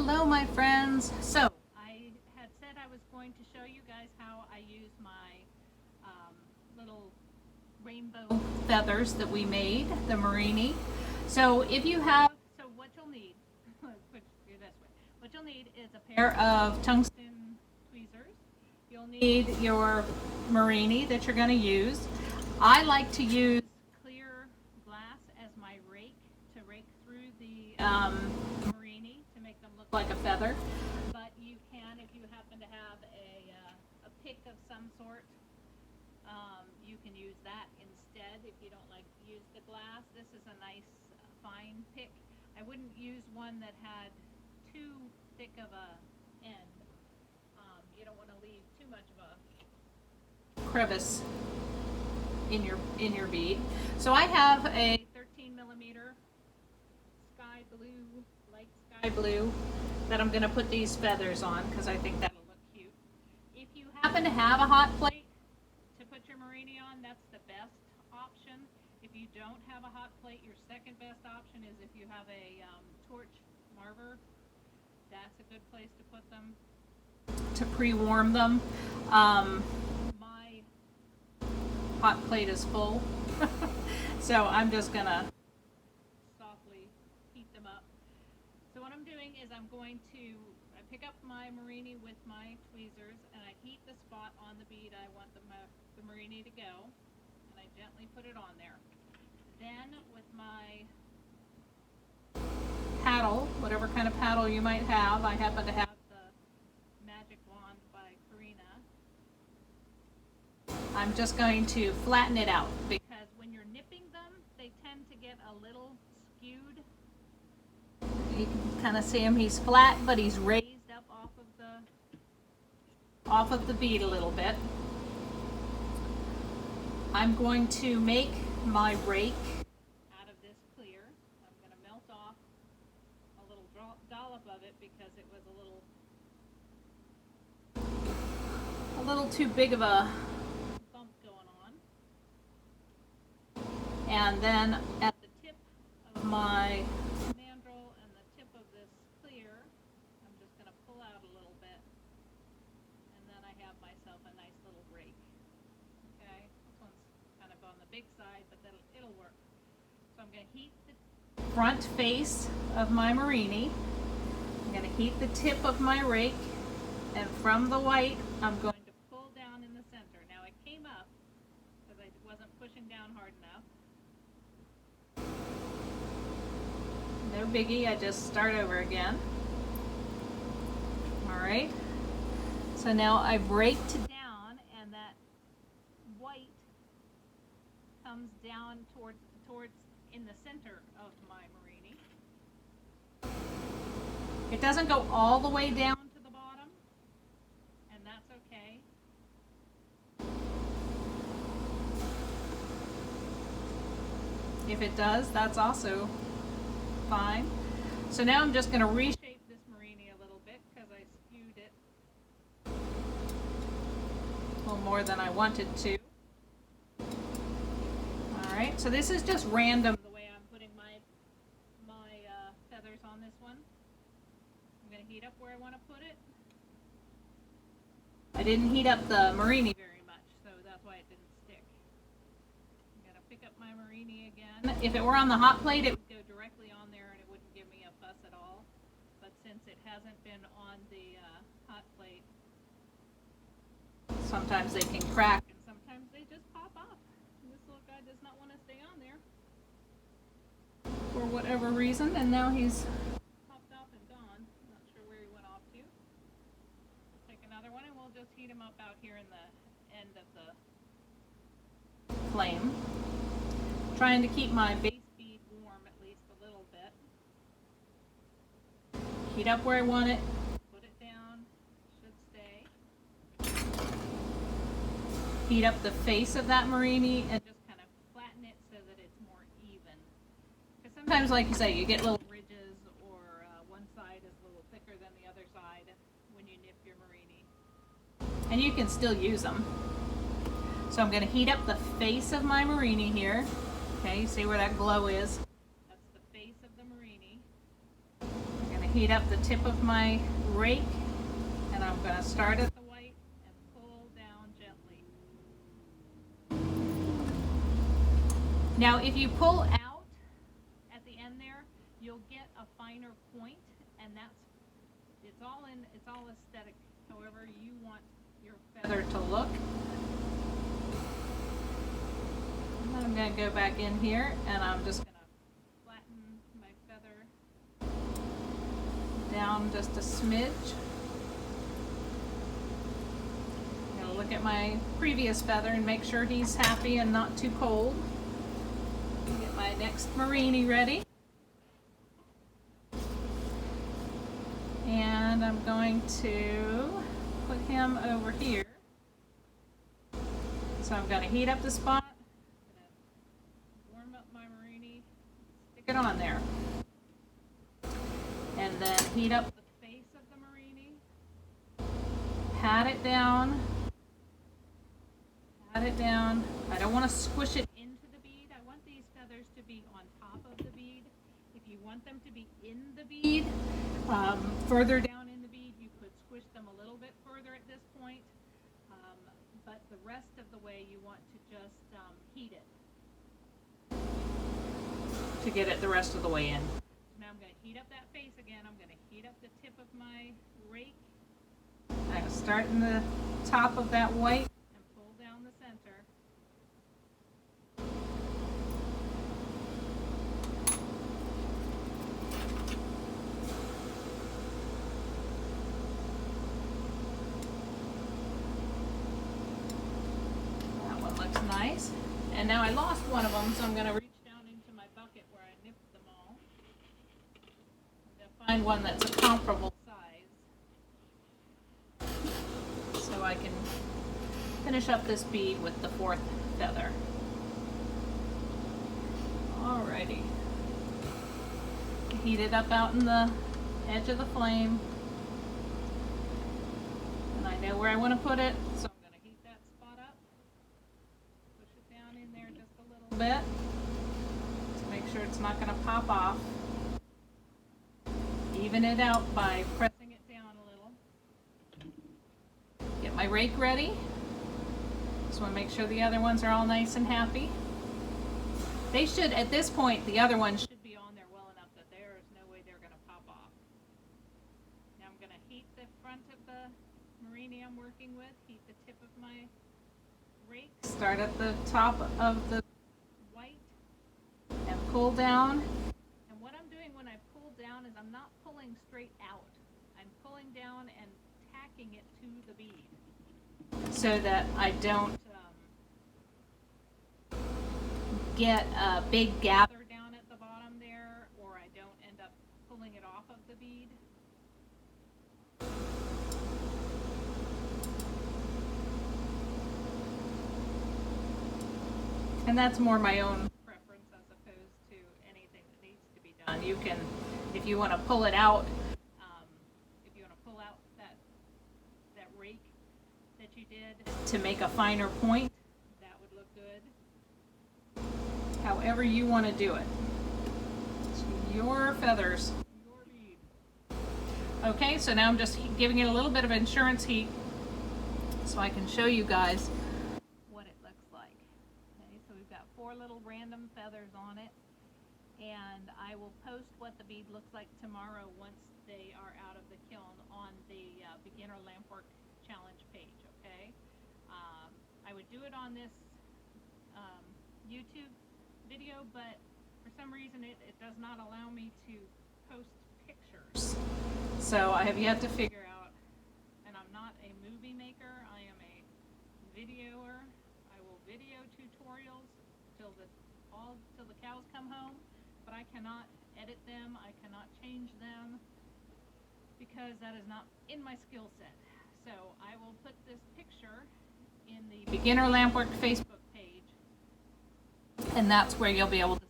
Hello my friends. So I had said I was going to show you guys how I use my little rainbow feathers that we made, the Murrini. So if you have, so what you'll need, let's put it this way. What you'll need is a pair of tungsten tweezers. You'll need your Murrini that you're going to use. I like to use clear glass as my rake to rake through the Murrini to make them look like a feather. But you can, if you happen to have a pick of some sort, you can use that instead if you don't like to use the glass. This is a nice fine pick. I wouldn't use one that had too thick of a end. You don't want to leave too much of a crevice in your bead. So I have a 13 millimeter sky blue, light sky blue, that I'm going to put these feathers on because I think that'll look cute. If you happen to have a hot plate to put your Murrini on, that's the best option. If you don't have a hot plate, your second best option is if you have a torch marver. That's a good place to put them, to pre-warm them. My hot plate is full, so I'm just gonna softly heat them up. So what I'm doing is I pick up my Murrini with my tweezers and I heat the spot on the bead I want the Murrini to go, and I gently put it on there. Then with my paddle, whatever kind of paddle you might have, I happen to have the Magic Wand by Karina. I'm just going to flatten it out because when you're nipping them, they tend to get a little skewed. You can kind of see him, he's flat, but he's raised up off of the bead a little bit. I'm going to make my rake out of this clear. I'm going to melt off a little dollop of it because it was a little too big of a bump going on. And then at the tip of my mandrel and the tip of this clear, I'm just going to pull out a little bit, and then I have myself a nice little rake. Okay, this one's kind of on the big side, but it'll work. So I'm going to heat the front face of my Murrini. I'm going to heat the tip of my rake, and from the white, I'm going to pull down in the center. Now it came up because I wasn't pushing down hard enough. No biggie, I just start over again. Alright, so now I've raked down, and that white comes down towards in the center of my Murrini. It doesn't go all the way down to the bottom, and that's okay. If it does, that's also fine. So now I'm just going to reshape this Murrini a little bit because I skewed it a little more than I wanted to. Alright, so this is just random the way I'm putting my feathers on this one. I'm going to heat up where I want to put it. I didn't heat up the Murrini very much, so that's why it didn't stick. I'm going to pick up my Murrini again. If it were on the hot plate, it would go directly on there and it wouldn't give me a fuss at all. But since it hasn't been on the hot plate, sometimes they can crack and sometimes they just pop off. This little guy does not want to stay on there for whatever reason, and now he's popped off and gone. Not sure where he went off to. Take another one and we'll just heat him up out here in the end of the flame. Trying to keep my base bead warm at least a little bit. Heat up where I want it. Put it down. Should stay. Heat up the face of that Murrini and just kind of flatten it so that it's more even. Because sometimes, like you say, you get little ridges or one side is a little thicker than the other side when you nip your Murrini. And you can still use them. So I'm going to heat up the face of my Murrini here. Okay, you see where that glow is? That's the face of the Murrini. I'm going to heat up the tip of my rake, and I'm going to start at the white and pull down gently. Now if you pull out at the end there, you'll get a finer point, and it's all aesthetic, however you want your feather to look. I'm going to go back in here, and I'm just going to flatten my feather down just a smidge. I'm going to look at my previous feather and make sure he's happy and not too cold. Get my next Murrini ready. And I'm going to put him over here. So I'm going to heat up the spot. Warm up my Murrini, stick it on there, and then heat up the face of the Murrini, pat it down, I don't want to squish it into the bead. I want these feathers to be on top of the bead. If you want them to be in the bead, further down in the bead, you could squish them a little bit further at this point, but the rest of the way you want to just heat it to get it the rest of the way in. So now I'm going to heat up that face again. I'm going to heat up the tip of my rake. I'm going to start in the top of that white and pull down the center. That one looks nice. And now I lost one of them, so I'm going to reach down into my bucket where I nipped them all. I'm going to find one that's a comparable size, so I can finish up this bead with the fourth feather. Alrighty. Heat it up out in the edge of the flame. And I know where I want to put it, so I'm going to heat that spot up. Push it down in there just a little bit to make sure it's not going to pop off. Even it out by pressing it down a little. Get my rake ready. Just want to make sure the other ones are all nice and happy. They should, at this point, the other ones should be on there well enough that there is no way they're going to pop off. Now I'm going to heat the front of the Murrini I'm working with, heat the tip of my rake, start at the top of the white and pull down. And what I'm doing when I pull down is I'm not pulling straight out. I'm pulling down and tacking it to the bead so that I don't get a big gather down at the bottom there, or I don't end up pulling it off of the bead. And that's more my own preference as opposed to anything that needs to be done. You can, if you want to pull it out, if you want to pull out that rake that you did to make a finer point, that would look good. However you want to do it. It's your feathers, your bead. Okay, so now I'm just giving it a little bit of insurance heat so I can show you guys what it looks like. Okay, so we've got 4 little random feathers on it, and I will post what the bead looks like tomorrow once they are out of the kiln on the Beginner Lampwork Challenge page, okay? I would do it on this YouTube video, but for some reason it does not allow me to post pictures. So I have yet to figure out, and I'm not a movie maker, I am a videoer. I will video tutorials till the cows come home, but I cannot edit them, I cannot change them, because that is not in my skill set. So I will put this picture in the Beginner Lampwork Facebook page, and that's where you'll be able to